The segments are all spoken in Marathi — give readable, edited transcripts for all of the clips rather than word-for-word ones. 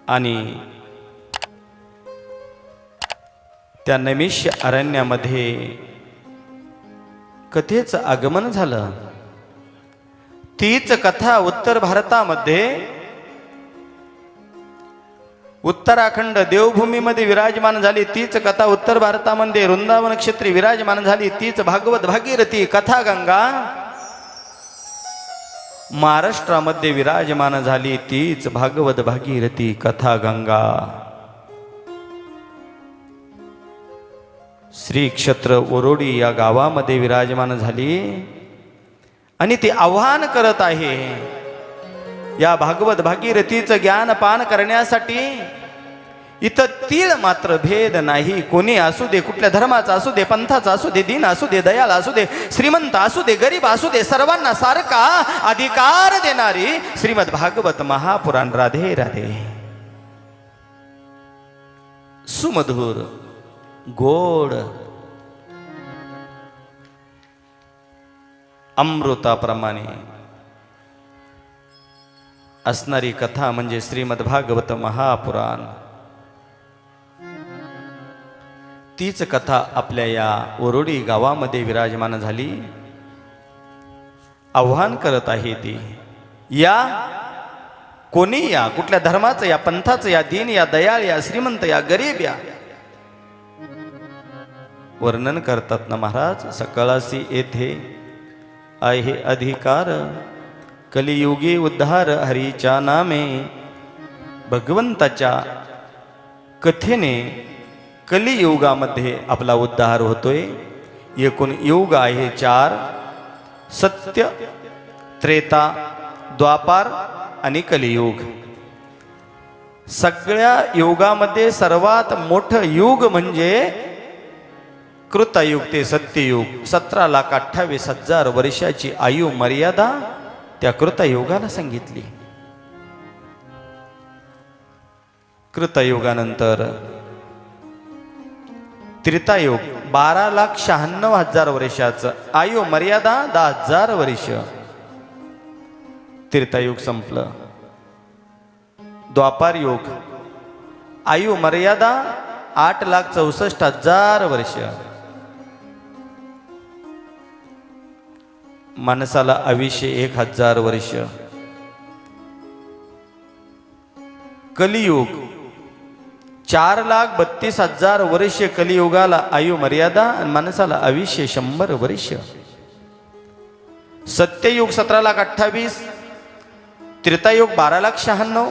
आणि त्या नैमिष्य अरण्यामध्ये कथेचं आगमन झालं। तीच कथा उत्तर भारतामध्ये उत्तराखंड देवभूमीमध्ये विराजमान झाली। तीच कथा उत्तर भारतामध्ये वृंदावन क्षेत्री विराजमान झाली। तीच भागवत भागीरथी कथा गंगा महाराष्ट्रामध्ये विराजमान झाली। तीच भागवत भागीरथी कथा गंगा श्री क्षेत्र ओरोडी या गावामध्ये विराजमान झाली आणि ती आव्हान करत आहे या भागवत भागीरथीचं ज्ञान पान करण्यासाठी। इथं तीळ मात्र भेद नाही। कोणी असू दे, कुठल्या धर्माचा असू दे, पंथाचा असू दे, दीन असू दे, दयाळ असू दे, श्रीमंत असू दे, गरीब असू दे, सर्वांना सारखा अधिकार देणारी श्रीमद भागवत महापुराण। राधे राधे। सुमधुर गोड अमृताप्रमाणे असणारी कथा म्हणजे श्रीमद भागवत महापुराण। तीच कथा आपल्या या ओरोडी गावामध्ये विराजमान झाली। आव्हान करत आहे ती या कोणी या, कुठल्या धर्माचं या, पंथाचं या, दीन या, दयाळ या, श्रीमंत या, गरीब या, वर्णन करतात ना महाराज। सकळासी येथे आहे अधिकार, कलियुगी उद्धार हरीच्या नामे। भगवंताच्या कथेने कलियुगामध्ये आपला उद्धार होतोय। एकूण युग आहे 4, सत्य, त्रेता, द्वापार आणि कलियुग। सगळ्या युगामध्ये सर्वात मोठं युग म्हणजे कृतयुग ते सत्ययुग। 17,28,000 वर्षाची आयु मर्यादा त्या कृतयुगाला सांगितली। कृतयुगानंतर त्रेतायुग 12,96,000 वर्षाचं, आयु मर्यादा 10,000 वर्ष। त्रेतायुग संपलं। द्वापार युग आयु मर्यादा 8,64,000 वर्ष। माणसाला आयुष्य 1,000 वर्ष। कलियुग 4,32,000 वर्ष कलियुगाला आयु मर्यादा आणि माणसाला आयुष्य 100 वर्ष। सत्ययुग 17,28,000, त्रेतायुग 12,96,000,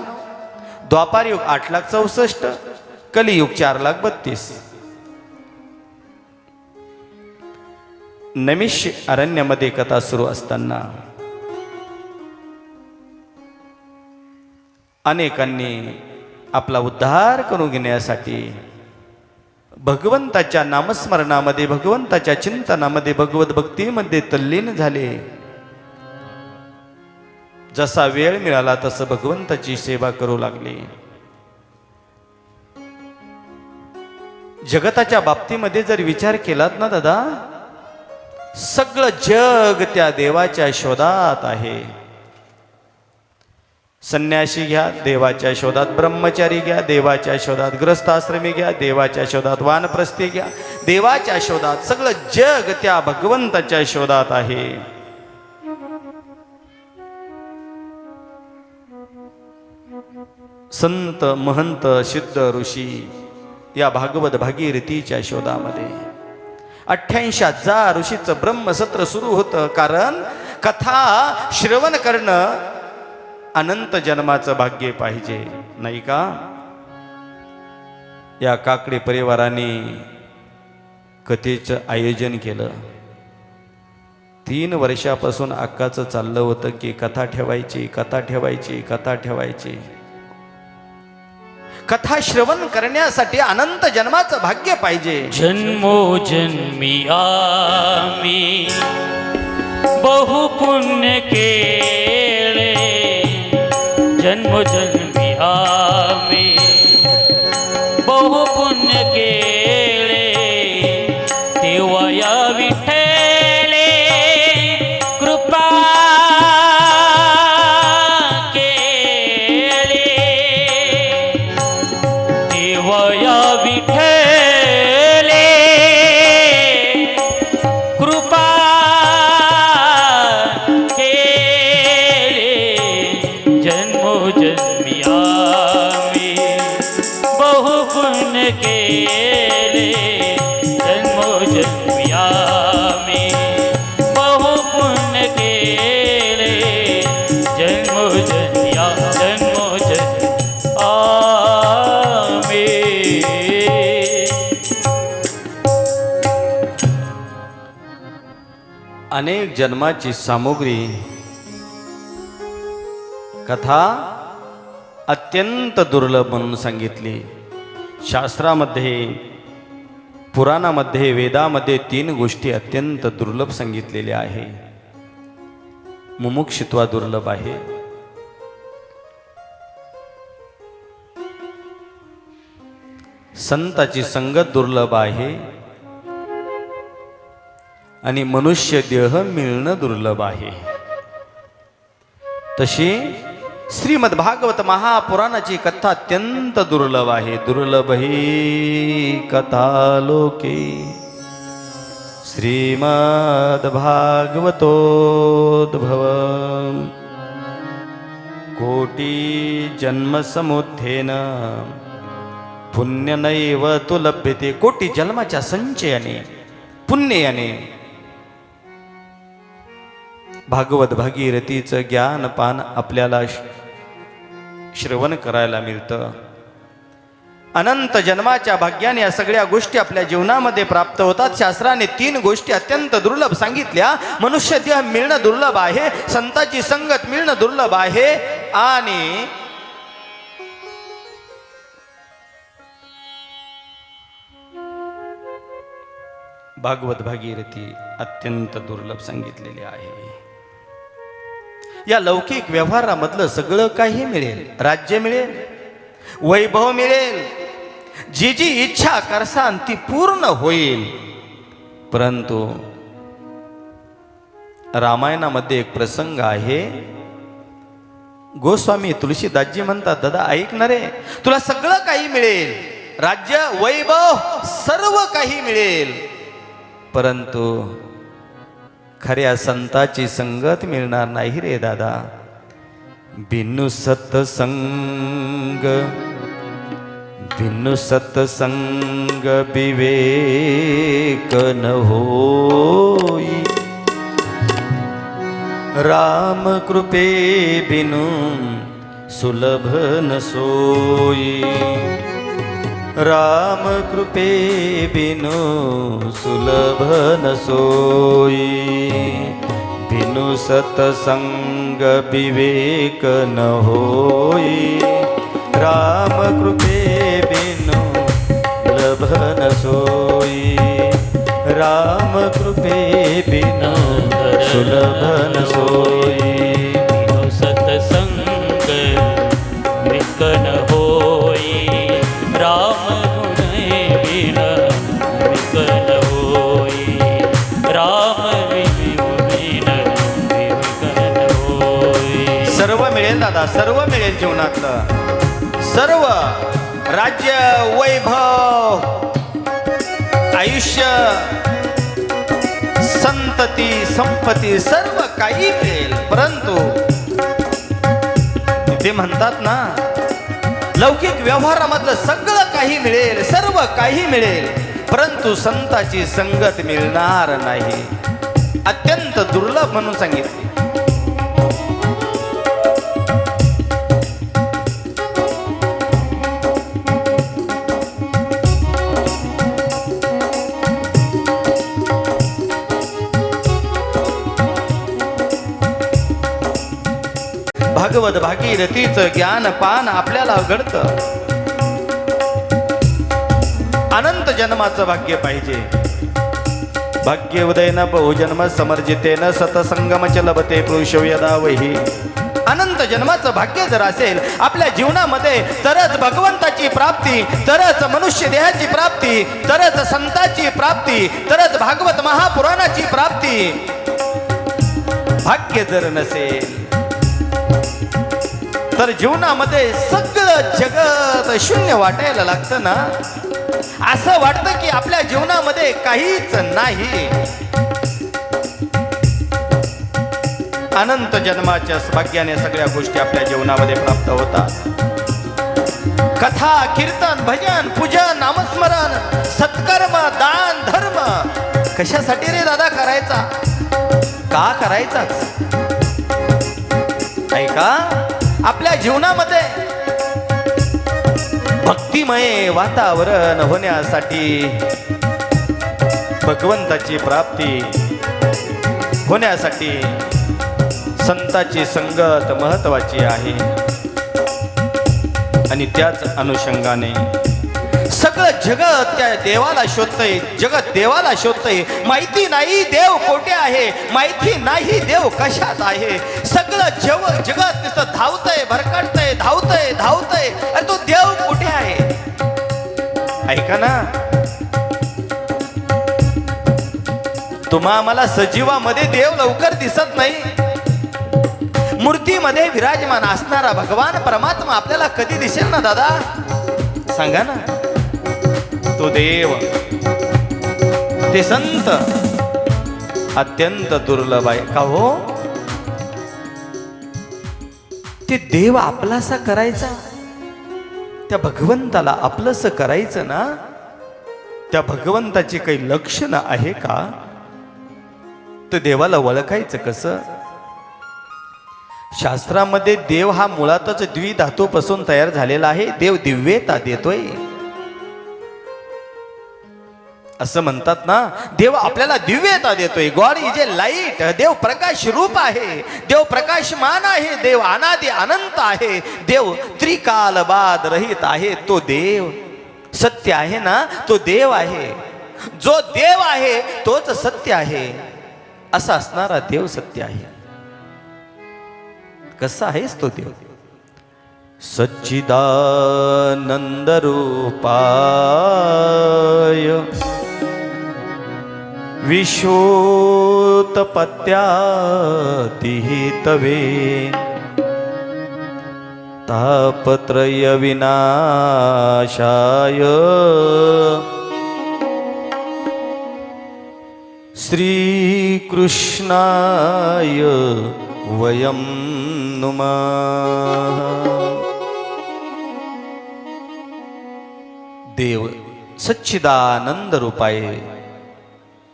द्वापार युग 8,64,000, कलियुग 4,32,000। नैमिष्य अरण्यामध्ये कथा सुरू असताना अनेकांनी आपला उद्धार करून घेण्यासाठी भगवंताच्या नामस्मरणामध्ये, भगवंताच्या चिंतनामध्ये, भगवत भक्तीमध्ये तल्लीन झाले। जसा वेळ मिळाला तसं भगवंताची सेवा करू लागले। जगताच्या बाबतीमध्ये जर विचार केलात ना दादा, सगळं जग त्या देवाच्या शोधात आहे। संन्यासी घ्या, देवाच्या शोधात, ब्रह्मचारी घ्या, देवाच्या शोधात, ग्रस्ताश्रमी घ्या, देवाच्या शोधात, वानप्रस्थी घ्या, देवाच्या शोधात, सगळं जग त्या भगवंताच्या शोधात आहे। संत महंत सिद्ध ऋषी या भागवत भागीरथीच्या शोधामध्ये 88,000 ऋषीचं ब्रह्मसत्र सुरू होतं। कारण कथा श्रवण करणं अनंत जन्माचं भाग्य पाहिजे, नाही का? या काकडे परिवाराने कथेचं आयोजन केलं। 3 वर्षापासून अक्काचं चाललं होतं की कथा ठेवायची, कथा ठेवायची, कथा ठेवायची। कथा श्रवण करण्यासाठी अनंत जन्माचं भाग्य पाहिजे। जन्मोजन्मी आम्ही बहु पुण्य केले, जन्मोजन्मी आम्ही बहु पुण्य केले, तेव्हा या विठ्ठले कृपा केले। जन्मी आम्ही बहुपुण्य केले जन्मोजन्मी आम्ही बहुपुण्य केले जन्मोजन्मी जन्मोजन्मी आम्ही. अनेक जन्माची सामुग्री कथा अत्यंत दुर्लभ म्हणून सांगितली. शास्त्रामध्ये, पुराणामध्ये, वेदामध्ये 3 गोष्टी अत्यंत दुर्लभ सांगितलेल्या आहे. मुमुक्षुत्व दुर्लभ आहे, संताची संगत दुर्लभ आहे आणि मनुष्य देह मिळणं दुर्लभ आहे. तशी श्रीमद भागवत महापुराणाची कथा अत्यंत दुर्लभ आहे. दुर्लभ ही कथा लोके श्रीमद भागवतोद्भव कोटी जन्म समुत्थेन पुण्य नैव तु लभ्यते. कोटी जन्माच्या संचयाने, पुण्याने भागवत भागीरथीचं ज्ञानपान आपल्याला श्रवण करायला मिळतं. अनंत जन्माच्या भाग्याने या सगळ्या गोष्टी आपल्या जीवनामध्ये प्राप्त होतात. शास्त्राने 3 गोष्टी अत्यंत दुर्लभ सांगितल्या. मनुष्य देह मिळणं दुर्लभ आहे, संतांची संगत मिळणं दुर्लभ आहे आणि भागवत भागीरथी अत्यंत दुर्लभ सांगितलेले आहे. या लौकिक व्यवहारामधलं सगळं काही मिळेल. राज्य मिळेल, वैभव मिळेल, जी जी इच्छा करसान ती पूर्ण होईल. परंतु रामायणामध्ये एक प्रसंग आहे. गोस्वामी तुलसीदासजी म्हणतात, दादा ऐक ना रे, तुला सगळं काही मिळेल, राज्य वैभव सर्व काही मिळेल, परंतु खऱ्या संताची संगत मिळणार नाही रे दादा. बिनु सत्संग, बिनु सत्संग विवेक न होई. राम कृपे बिनु सुलभ न सोई. राम कृपे बिनु सुलभ न सोई. बिनु सत्संग विवेक न होई. राम कृपे बिनु सुलभ न सोई. राम कृपे बिनु सुलभ न सोई. बिनु सत्संग विवेक न होई. राम गुणे बिन विवेक न होई. राम बिन विवेक न होई. सर्व मिळेल दादा, सर्व मिळेल जीवनातलं. सर्व राज्य, वैभव, आयुष्य, संतती, संपत्ती सर्व काही मिळेल. परंतु ते म्हणतात ना, लौकिक व्यवहारामधलं सगळं काही मिळेल, सर्व काही मिळेल, परंतु संताची संगत मिळणार नाही. अत्यंत दुर्लभ म्हणून सांगितले. भागवत भागीरथीचं ज्ञानपान आपल्याला घडतं. अनंत जन्माचं भाग्य पाहिजे. भाग्य उदयन बहुजन्म समर्जितेन सतसंगम च लभते पुरुषो यदा वही. अनंत जन्माचं भाग्य जर असेल आपल्या जीवनामध्ये, तरच भगवंताची प्राप्ती, तरच मनुष्य देहाची प्राप्ती, तरच संताची प्राप्ती, तरच भागवत महापुराणाची प्राप्ती. भाग्य जर नसेल तर जीवनामध्ये सगळं जगत शून्य वाटायला लागतं ना. असं वाटतं की आपल्या जीवनामध्ये काहीच नाही. अनंत जन्माच्या भाग्याने सगळ्या गोष्टी आपल्या जीवनामध्ये प्राप्त होतात. कथा, कीर्तन, भजन, पूजन, नामस्मरण, सत्कर्म, दान, धर्म कशासाठी रे दादा करायचा? का करायचाच? ऐका, आपल्या जीवनामध्ये भक्तिमय वातावरण होण्यासाठी, भगवंताची प्राप्ती होण्यासाठी संताची संगत महत्वाची आहे. आणि त्याच अनुषंगाने सगळं जगत त्या देवाला शोधतंय, जगत देवाला शोधतंय. माहिती नाही देव कोठे आहे, माहिती नाही देव कशात आहे. सगळं जगत नुसतं धावतंय, भरकटतंय, धावतंय धावतंय, अरे तो देव कुठे आहे? ऐका ना, तुम्हा आम्हाला सजीवामध्ये देव लवकर दिसत नाही. मूर्तीमध्ये विराजमान असणारा भगवान परमात्मा आपल्याला कधी दिसेल ना दादा? सांगा ना. तो देव, ते संत अत्यंत दुर्लभ आहे का हो? ते देव आपलासा करायचा, त्या भगवंताला आपलंसं करायचं ना, त्या भगवंताची काही लक्षणं आहे का? तर देवाला ओळखायचं कसं? शास्त्रामध्ये देव हा मुळातच द्विधातूपासून तयार झालेला आहे. देव दिव्यता देतोय असं म्हणतात ना. देव आपल्याला दिव्यता देतोय. God is a light. देव प्रकाश रूप आहे, देव प्रकाशमान आहे, देव अनादि अनंत आहे, देव त्रिकालबाद रहित आहे. तो देव सत्य आहे ना, तो देव आहे. जो देव आहे तोच सत्य आहे. असा असणारा देव सत्य आहे. कसा आहेस तो देव? सच्चिदानंद रूपाय विश्वोत्पत्त्यादिहेतवे तापत्रय विनाशाय श्रीकृष्णाय वयं नुमः. देव सच्चिदानंद रूपाय,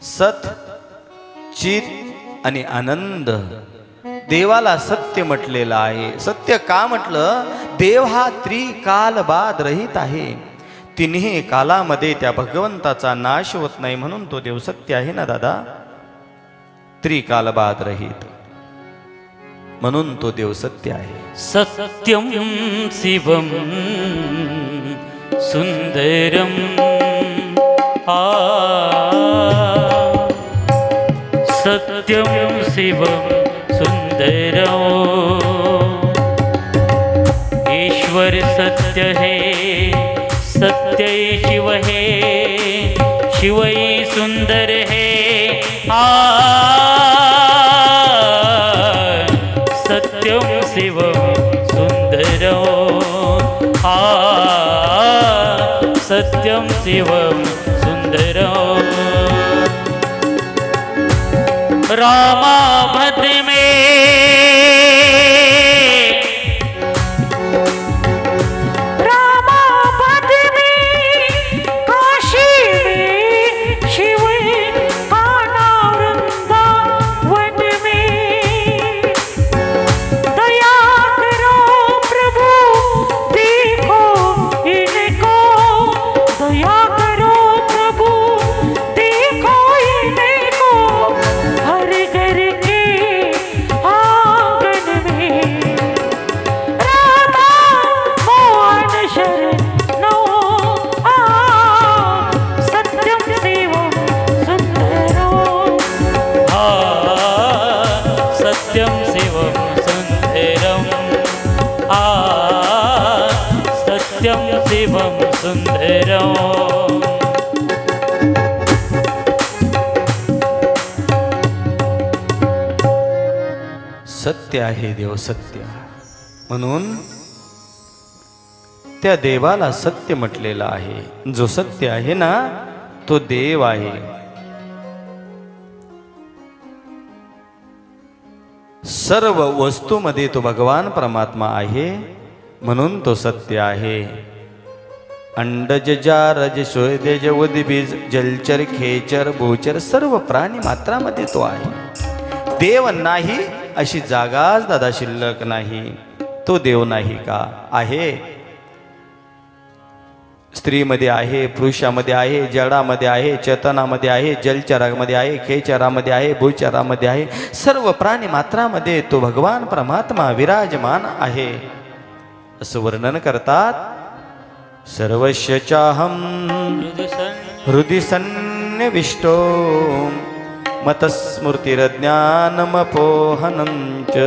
सत, चित आणि आनंद. देवाला सत्य म्हटलेलं आहे. सत्य का म्हटलं? देव हा त्रिकालबाद रहित आहे. तिन्ही कालामध्ये त्या भगवंताचा नाश होत नाही, म्हणून तो देव सत्य आहे ना दादा. त्रिकालबाद रहित म्हणून तो देव सत्य आहे. सत्यम शिवम सुंदरम सत्यम शिवम सुंदरम. ईश्वर सत्य है, सत्य शिव है, शिव ही सुंदर है. सत्यम शिवम सुंदरम. सत्यम शिवम सुंदरम. रामा भद्र में सत्यम शिवम सुंदरम. सत्य आहे देव, सत्य. म्हणून त्या देवाला सत्य म्हटलेलं आहे. जो सत्य आहे ना तो देव आहे. सर्व वस्तूमध्ये तो भगवान परमात्मा आहे, म्हणून तो सत्य आहे. अंडज जारज सोयदेज उद्बीज जलचर खेचर भूचर सर्व प्राणी मात्रामध्ये तो आहे. देव नाही अशी जागाच दादा शिल्लक नाही. तो देव नाही का? आहे. स्त्रीमध्ये आहे, पुरुषामध्ये आहे, जडामध्ये आहे, चेतनामध्ये आहे, जलचरामध्ये आहे, खेचरामध्ये आहे, भूचरामध्ये आहे. सर्व प्राणी मात्रामध्ये तो भगवान परमात्मा विराजमान आहे असं वर्णन करतात. सर्वस्य चाहं हृदि सन्निविष्टो मतस्मृतिरज्ञानमपोहनं च.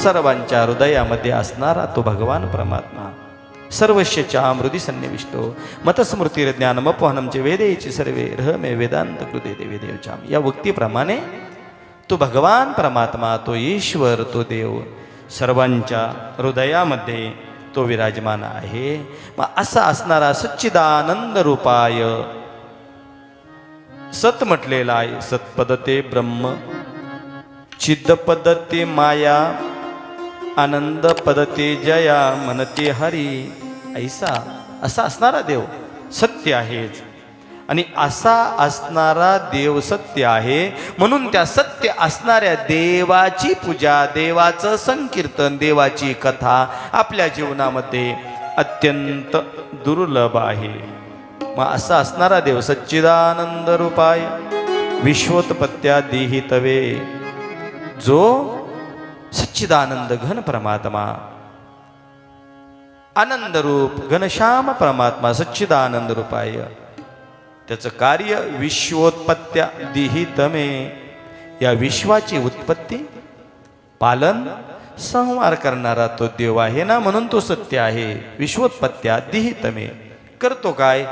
सर्वांच्या हृदयामध्ये असणारा तो भगवान परमात्मा. सर्वस्य चाहं हृदि सन्निविष्टो मतस्मृतिरज्ञानमपोहनं च वेदेची सर्वे रहमे वेदांत कृते देवे देवचाम. या उक्तीप्रमाणे तो भगवान परमात्मा, तो ईश्वर, तो देव सर्वांच्या हृदयामध्ये तो विराजमान आहे. मग असा असणारा सच्चिदानंद रूपाय सत म्हटलेला आहे. सत्पदते ब्रह्म, चिद्द पदते माया, आनंद पदते जया, मनते हरी. ऐसा असा असणारा देव सत्य आहेच. आणि असा असणारा देव सत्य आहे, म्हणून त्या सत्य असणाऱ्या देवाची पूजा, देवाचं संकीर्तन, देवाची कथा आपल्या जीवनामध्ये अत्यंत दुर्लभ आहे. मग असा असणारा देव सच्चिदानंद रूपाय विश्वोत्पत्त्यादिहि तवे, जो सच्चिदानंद घन परमात्मा, आनंद रूप घनश्याम परमात्मा सच्चिदानंद रूपाय, त्याचं कार्य विश्वोत्पत्त्या दिहितमे, या विश्वाची उत्पत्ती, पालन, संहार करणारा तो देव आहे ना, म्हणून तो सत्य आहे. विश्वोत्पत्त्या दिहितमे करतो काय?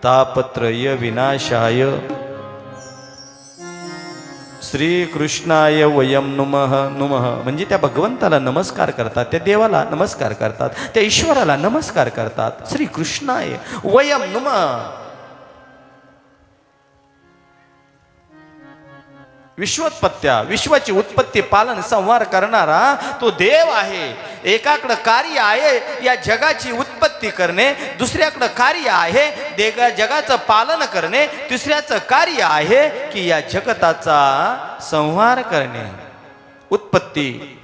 तापत्रय विनाशाय श्रीकृष्णाय वयम नुमः नुमः. म्हणजे त्या भगवंताला नमस्कार करतात, त्या देवाला नमस्कार करतात, त्या ईश्वराला नमस्कार करतात. श्रीकृष्णाय वयम नुमः. विश्वोत्पत्त्या, विश्वाची उत्पत्ती, पालन, संहार करणारा तो देव आहे. एकाकडं कार्य आहे या जगाची उत्पत्ती करणे, दुसऱ्याकडं कार्य आहे जगाचं पालन करणे, तिसऱ्याचं कार्य आहे की या जगताचा संहार करणे. उत्पत्ती,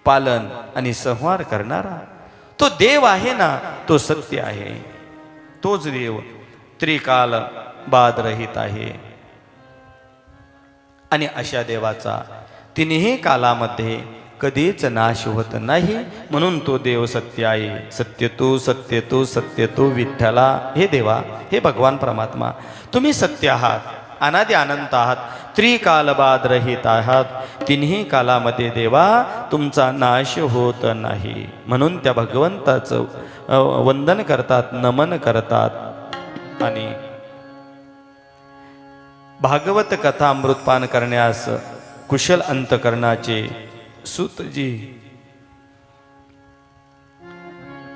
पालन आणि संहार करणारा तो देव आहे ना, तो सत्य आहे. तोच देव त्रिकाल बादरहित आहे. आणि अशा देवाचा तिन्ही कालामध्ये कधीच नाश होत नाही, म्हणून तो देव सत्य आहे. सत्य तू, सत्य तू, सत्य तू विठ्ठला. हे देवा, हे भगवान परमात्मा, तुम्ही सत्य आहात, अनादि अनंत आहात, त्रिकालबाद रहित आहात. तिन्ही कालामध्ये देवा तुमचा नाश होत नाही, म्हणून त्या भगवंताचं वंदन करतात, नमन करतात. आणि भागवत कथा अमृतपान करण्यास कुशल अंतकरणाचे सूतजी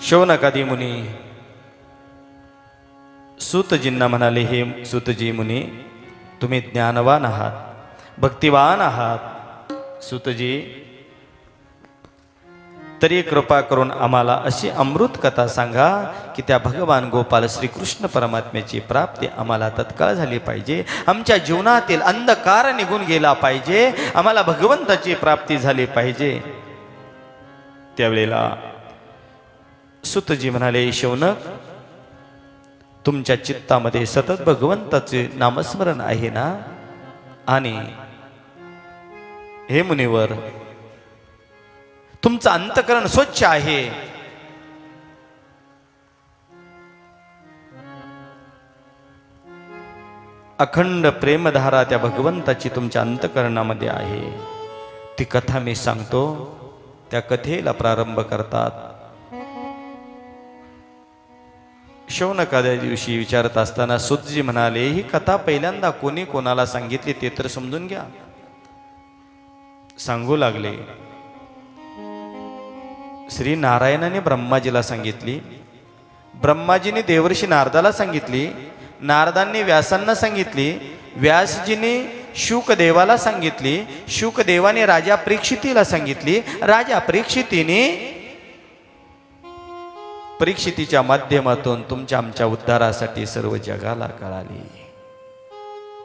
शौनकादी मुनी सूतजींना म्हणाले, हे सूतजी मुनी, तुम्ही ज्ञानवान आहात, भक्तिवान आहात. सूतजी, तरी कृपा करून आम्हाला अशी अमृत कथा सांगा की त्या भगवान गोपाल श्रीकृष्ण परमात्म्याची प्राप्ती आम्हाला तत्काळ झाली पाहिजे. आमच्या जीवनातील अंधकार निघून गेला पाहिजे, आम्हाला भगवंताची प्राप्ती झाली पाहिजे. त्यावेळेला सूतजी म्हणाले, शौनक, तुमच्या चित्तामध्ये सतत भगवंताचे नामस्मरण आहे ना? आणि हे मुनिवर, तुमचं अंतकरण स्वच्छ आहे. अखंड प्रेमधारा त्या भगवंताची तुमच्या अंतकरणामध्ये आहे. ती कथा मी सांगतो. त्या कथेला प्रारंभ करतात. शौनकाद्या दिवशी विचारत असताना सूतजी म्हणाले, ही कथा पहिल्यांदा कोणी कोणाला सांगितली ते तर समजून घ्या. सांगू लागले, श्री नारायणाने ब्रह्माजीला सांगितली, ब्रह्माजीने देवर्षी नारदाला सांगितली, नारदांनी व्यासांना सांगितली, व्यासजीने शुकदेवाला सांगितली, शुकदेवाने राजा परीक्षितीला सांगितली, राजा परीक्षितीच्या माध्यमातून तुमच्या आमच्या उद्धारासाठी सर्व जगाला कळाली.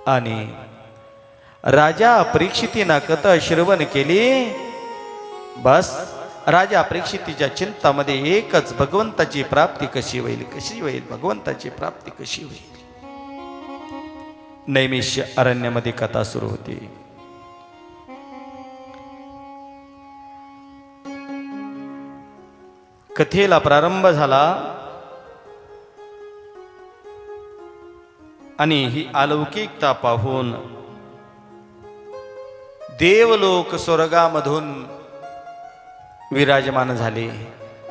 आणि राजा परीक्षितीनं कथा श्रवण केली. बस राजा परीक्षितीच्या चिंतामध्ये एकच, भगवंताची प्राप्ती कशी होईल, भगवंताची प्राप्ती कशी होईल. नैमिष्य अरण्यामध्ये कथा सुरू होती. कथेला प्रारंभ झाला आणि ही अलौकिकता पाहून देवलोक स्वर्गामधून विराजमान झाले.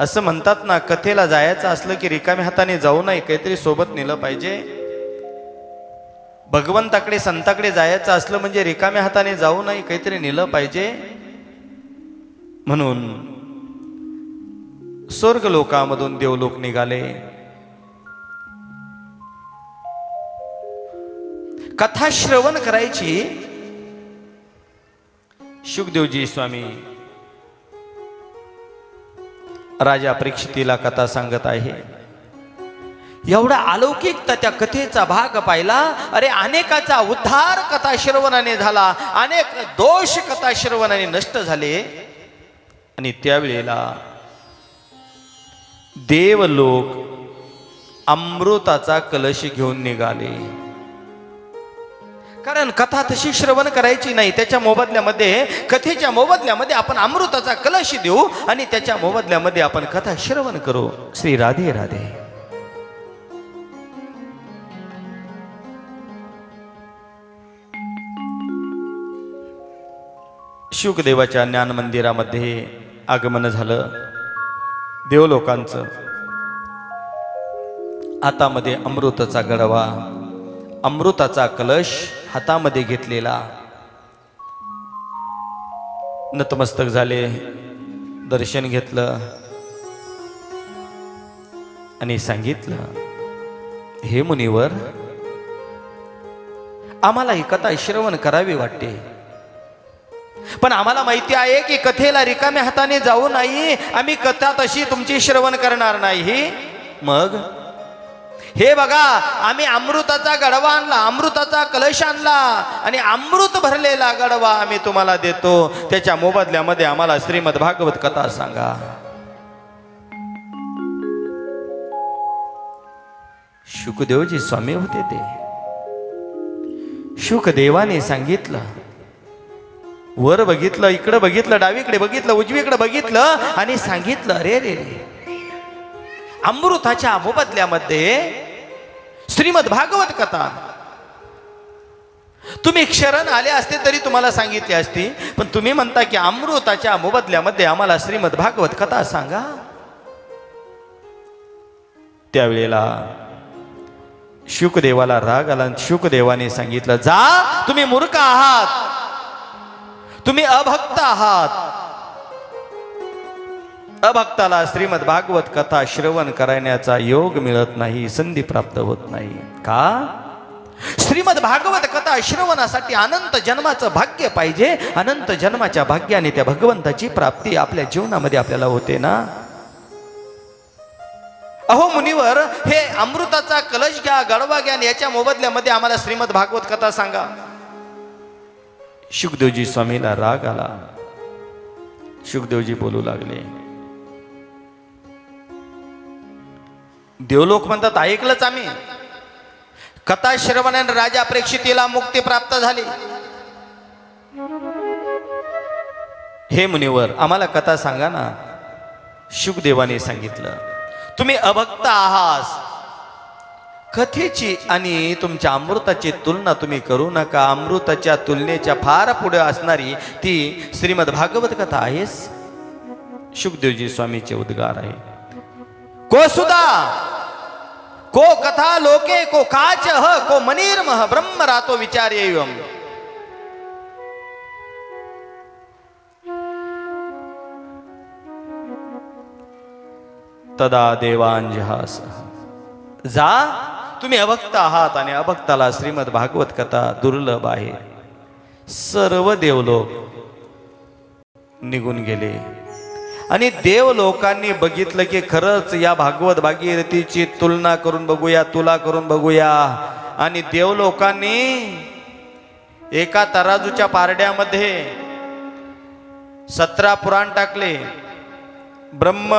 असं म्हणतात ना, कथेला जायचं असलं की रिकाम्या हाताने जाऊ नये, काहीतरी सोबत नेलं पाहिजे. भगवंताकडे संताकडे जायचं असलं म्हणजे रिकाम्या हाताने जाऊ नये, काहीतरी नेलं पाहिजे. म्हणून स्वर्ग लोकामधून देवलोक निघाले. कथा श्रवण करायची. शुकदेवजी स्वामी राजा परीक्षितीला कथा सांगत आहे. एवढा अलौकिकता त्या कथेचा भाग पाहिला. अरे अनेकाचा उद्धार कथा श्रवणाने झाला, अनेक दोष कथा श्रवणाने नष्ट झाले. आणि त्यावेळेला देवलोक अमृताचा कलश घेऊन निघाले. कारण कथा तशी श्रवण करायची नाही, त्याच्या मोबदल्यामध्ये, कथेच्या मोबदल्यामध्ये आपण अमृताचा कलश देऊ आणि त्याच्या मोबदल्यामध्ये आपण कथा श्रवण करू. श्री राधे राधे. शुकदेवाच्या ज्ञान मंदिरामध्ये आगमन झालं देवलोकांचं. हातामध्ये अमृताचा गडवा, अमृताचा कलश हातामध्ये घेतलेला. नतमस्तक झाले, दर्शन घेतलं आणि सांगितलं, हे मुनिवर, आम्हाला ही कथा श्रवण करावी वाटते, पण आम्हाला माहिती आहे की कथेला रिकाम्या हाताने जाऊ नाही, आम्ही कथा तशी तुमची श्रवण करणार नाही. मग हे बघा, आम्ही अमृताचा गडवा आणला, अमृताचा कलश आणला आणि अमृत भरलेला गडवा आम्ही तुम्हाला देतो. त्याच्या मोबदल्यामध्ये आम्हाला श्रीमद भागवत कथा सांगा. शुकदेवजी स्वामी होते ते. शुकदेवाने सांगितलं, वर बघितलं, इकडे बघितलं, डावीकडे बघितलं, उजवीकडे बघितलं आणि सांगितलं, रे रे अमृताच्या मोबदल्यामध्ये श्रीमद भागवत कथा तुम्ही क्षरण आले असते तरी तुम्हाला सांगितली असती, पण तुम्ही म्हणता की अमृताच्या मोबदल्यामध्ये आम्हाला श्रीमद भागवत कथा सांगा. त्यावेळेला शुकदेवाला राग आला. शुकदेवाने सांगितलं, जा, तुम्ही मूर्ख आहात, तुम्ही अभक्त आहात. अभक्ताला श्रीमद भागवत कथा श्रवण करण्याचा योग मिळत नाही, संधी प्राप्त होत नाही. का? श्रीमद भागवत कथा श्रवणासाठी अनंत जन्माचं भाग्य पाहिजे. अनंत जन्माच्या भाग्याने त्या भगवंताची प्राप्ती आपल्या जीवनामध्ये आपल्याला होते ना. अहो मुनिवर, हे अमृताचा कलश घ्या, गडवा घ्या, याच्या मोबदल्यामध्ये आम्हाला श्रीमद भागवत कथा सांगा. शुकदेवजी स्वामीला राग आला. शुकदेवजी बोलू लागले, देवलोक म्हणतात ऐकलंच आम्ही, कथा श्रवणाने राजा परीक्षितीला मुक्ती प्राप्त झाली. हे मुनिवर, आम्हाला कथा सांगा ना. शुकदेवाने सांगितलं, तुम्ही अभक्त आहात, कथेची आणि तुमच्या अमृताची तुलना तुम्ही करू नका. अमृताच्या तुलनेच्या फार पुढे असणारी ती श्रीमद भागवत कथा आहेस. शुकदेवजी स्वामीचे उद्गार आहे, को सुदा को कथा लोके को काच को मनीर्मह ब्रह्म रातो विचार्यम. तदा देवांजहास. जा, तुम्ही अभक्त आहात आणि अभक्ताला श्रीमद भागवत कथा दुर्लभ आहे. सर्व देवलोक निघून गेले आणि देवलोकांनी बघितलं की खरंच या भागवत भागीरथीची तुलना करून बघूया, तुला करून बघूया. आणि देवलोकांनी एका तराजूच्या पारड्यामध्ये 17 पुराण टाकले. ब्रह्म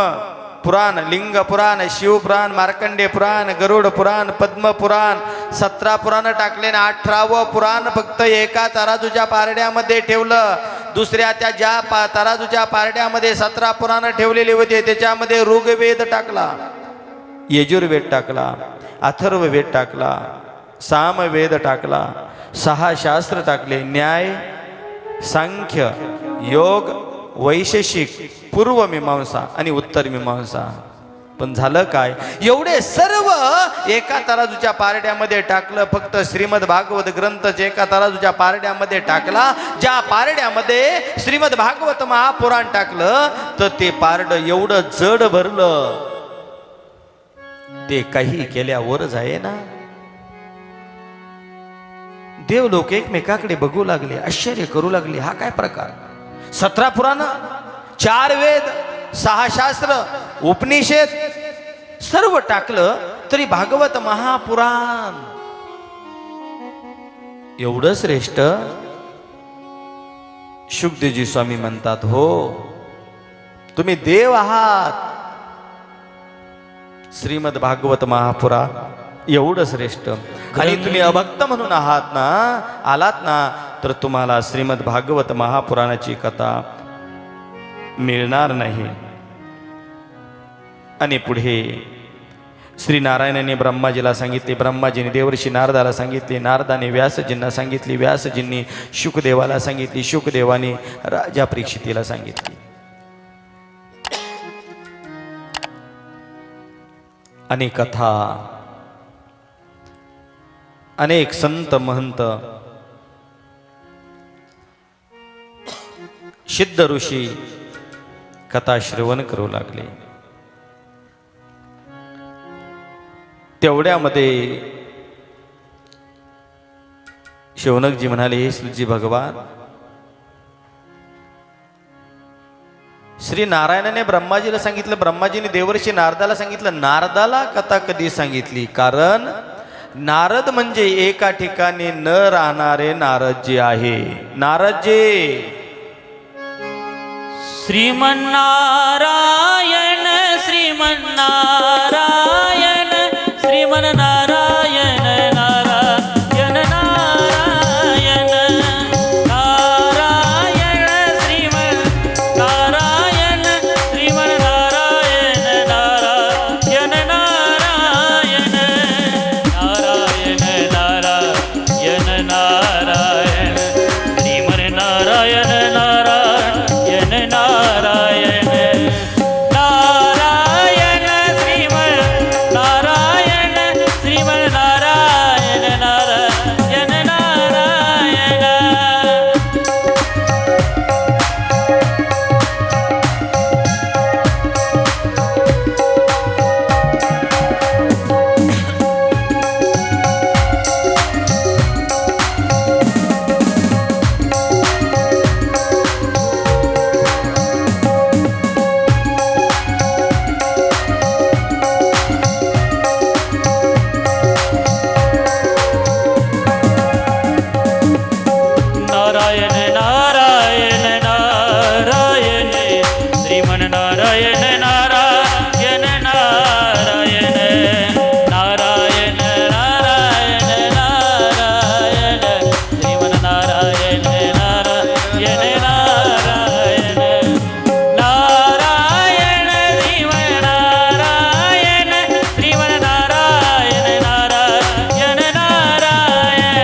पुराण, लिंग पुराण, शिव पुराण, मार्कंडे पुराण, गरुड पुराण, पद्म पुराण, 17 पुराण टाकले ना 18वं पुराण फक्त एका तराजूच्या पारड्यामध्ये ठेवलं. दुसऱ्या त्या ज्या तराजूच्या पारड्यामध्ये 17 पुराण ठेवलेले होते त्याच्यामध्ये ऋग्वेद टाकला, यजुर्वेद टाकला, अथर्ववेद टाकला, सामवेद टाकला, 6 शास्त्र टाकले. न्याय, सांख्य, योग, वैशेषिक, पूर्व मीमांसा आणि उत्तर मीमांसा. पण झालं काय, एवढे सर्व एका तराजूच्या पारड्यामध्ये टाकलं. फक्त श्रीमद भागवत ग्रंथच एका तराजूच्या पारड्यामध्ये टाकला. ज्या पारड्यामध्ये श्रीमद भागवत महापुराण टाकलं तर ते पारड एवढं जड भरलं ते काही केल्यावरच आहे ना. देव लोक एकमेकाकडे बघू लागले, आश्चर्य करू लागले, हा काय प्रकार. 17 पुराण, 4 वेद, 6 शास्त्र, उपनिषद सर्व टाकलं तरी भागवत महापुराण एवढं श्रेष्ठ. शुकदेवजी स्वामी म्हणतात, हो तुम्ही देव आहात. श्रीमद भागवत महापुराण एवढं श्रेष्ठ. आणि तुम्ही अभक्त म्हणून आहात ना, आलात ना, तर तुम्हाला श्रीमद भागवत महापुराणाची कथा मिळणार नाही. आणि पुढे श्री नारायणाने ब्रह्माजीला सांगितले, ब्रह्माजीने देवर्षी नारदाला सांगितले, नारदाने व्यासजींना सांगितले, व्यासजींनी शुकदेवाला सांगितली, शुकदेवाने राजा परीक्षितीला सांगितली. अनेक कथा, अनेक संत महंत, सिद्ध ऋषी कथा श्रवण करू लागले. तेवढ्यामध्ये शौनकजी म्हणाले, हे श्रीजी भगवान, श्री नारायणाने ब्रह्माजीला सांगितलं, ब्रह्माजीने देवर्षी नारदाला सांगितलं. नारदाला कथा कधी सांगितली? कारण नारद म्हणजे एका ठिकाणी न राहणारे नारदजी आहे. नारदजी श्रीमन्नारायण श्रीमन्नारायण श्रीमन्नारायण नारायण नारायण नारायण श्रीमन्नारायण श्रीमन्नारायण नारायण नारायण नारायण नारायण नारायण श्रीमन्नारायण नारायण नारायण नारायण श्रीमन्नारायण श्रीमन्नारायण नारायण नारायण. नारायण नारायण नारायण श्रीमन्नारायण नारायण नारायण नारायण नारायण नारायण श्रीमन्नारायण नारायण नारायण नारायण श्रीमन्नारायण श्रीमन्नारायण नारायण नारायण.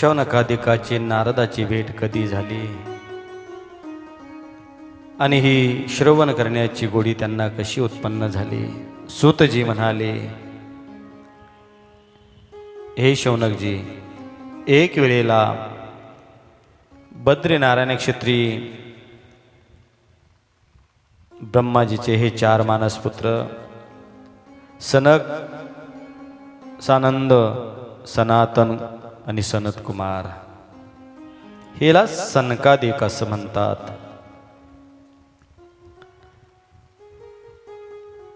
शौनकादिकाची नारदाची भेट कधी झाली आणि ही श्रवण करण्याची गोडी त्यांना कशी उत्पन्न झाली. सूतजी म्हणाले, हे शौनकजी, एक वेळेला बद्रीनारायण क्षेत्री ब्रह्माजीचे हे 4 मानसपुत्र सनक, सानंद, सनातन आणि सनत कुमार, हेला सनकादिक असं म्हणतात.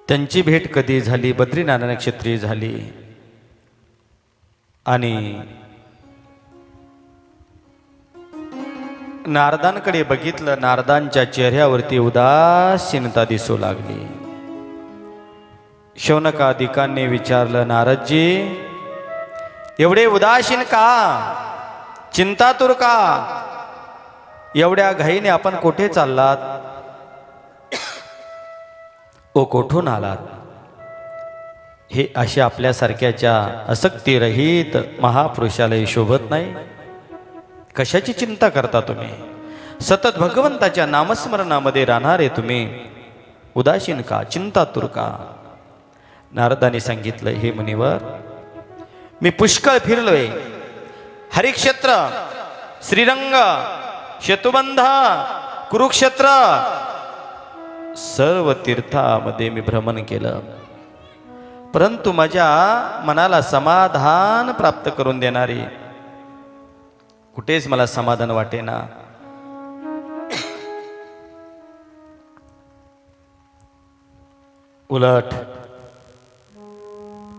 त्यांची भेट कधी झाली? बद्रीनारायण क्षेत्री झाली. आणि नारदांकडे बघितलं, नारदांच्या चेहऱ्यावरती उदासीनता दिसू लागली. शौनकादिकांनी विचारलं, नारदजी एवढे उदासीन का, चिंतातुर का, एवढ्या घाईने आपण कुठे चाललात, ओ कोठून आलात? हे असे आपल्यासारख्याच्या आसक्तीरहित महापुरुषालाही शोभत नाही. कशाची चिंता करता तुम्ही? सतत भगवंताच्या नामस्मरणामध्ये राहणारे तुम्ही उदासीन का, चिंतातुर का? नारदाने सांगितलं, हे मुनिवर, मी पुष्कळ फिरलोय. हरिक्षेत्र, श्रीरंग, शेतुबंध, कुरुक्षेत्र, सर्व तीर्थामध्ये मी भ्रमण केलं, परंतु माझ्या मनाला समाधान प्राप्त करून देणारी कुठेच मला समाधान वाटेना. उलट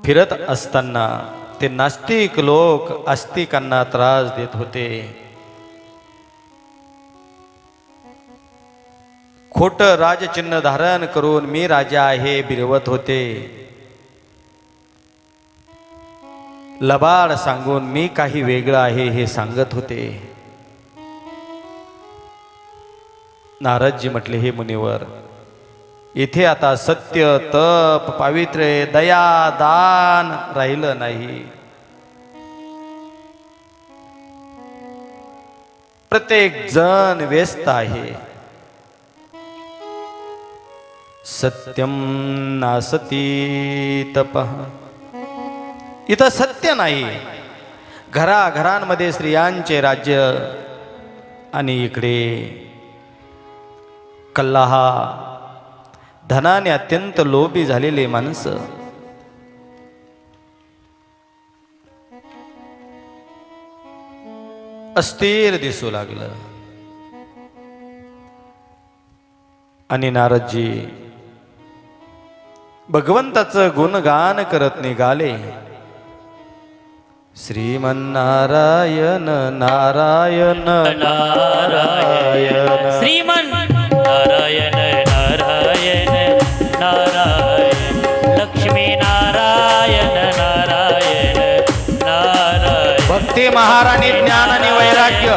फिरत असताना ते नास्तिक लोक आस्तिकांना त्रास देत होते. खोटं राजचिन्ह धारण करून मी राजा आहे बिरवत होते. लबाड सांगून मी काही वेगळं आहे हे सांगत होते. नारदजी म्हटले, हे मुनिवर, इथे आता सत्य, तप, पावित्र्य, दया, दान राहिलं नाही. प्रत्येक जण व्यस्त आहे. सत्यम नासती तपः, इथं सत्य नाही. घराघरांमध्ये स्त्रियांचे राज्य आणि इकडे कल्लाहा, धनाने अत्यंत लोभी झालेले माणसं. अस्थिर दिसू लागलं. आणि नारदजी भगवंताचं गुणगान करत निघाले. श्रीमन्नारायण नारायण नारायण, श्रीमन्नारायण नारायण नारायण, लक्ष्मी नारायण नारायण नारायण, भक्ती महाराणी ज्ञान आणि वैराग्य,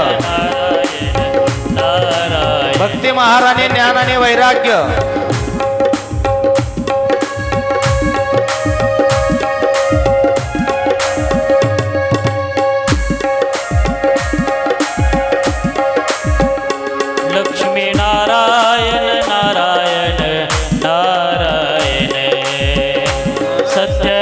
नारायण, भक्ती महाराणी ज्ञान आणि वैराग्य. लक्ष्मी नारायण नारायण नारायण, सत्य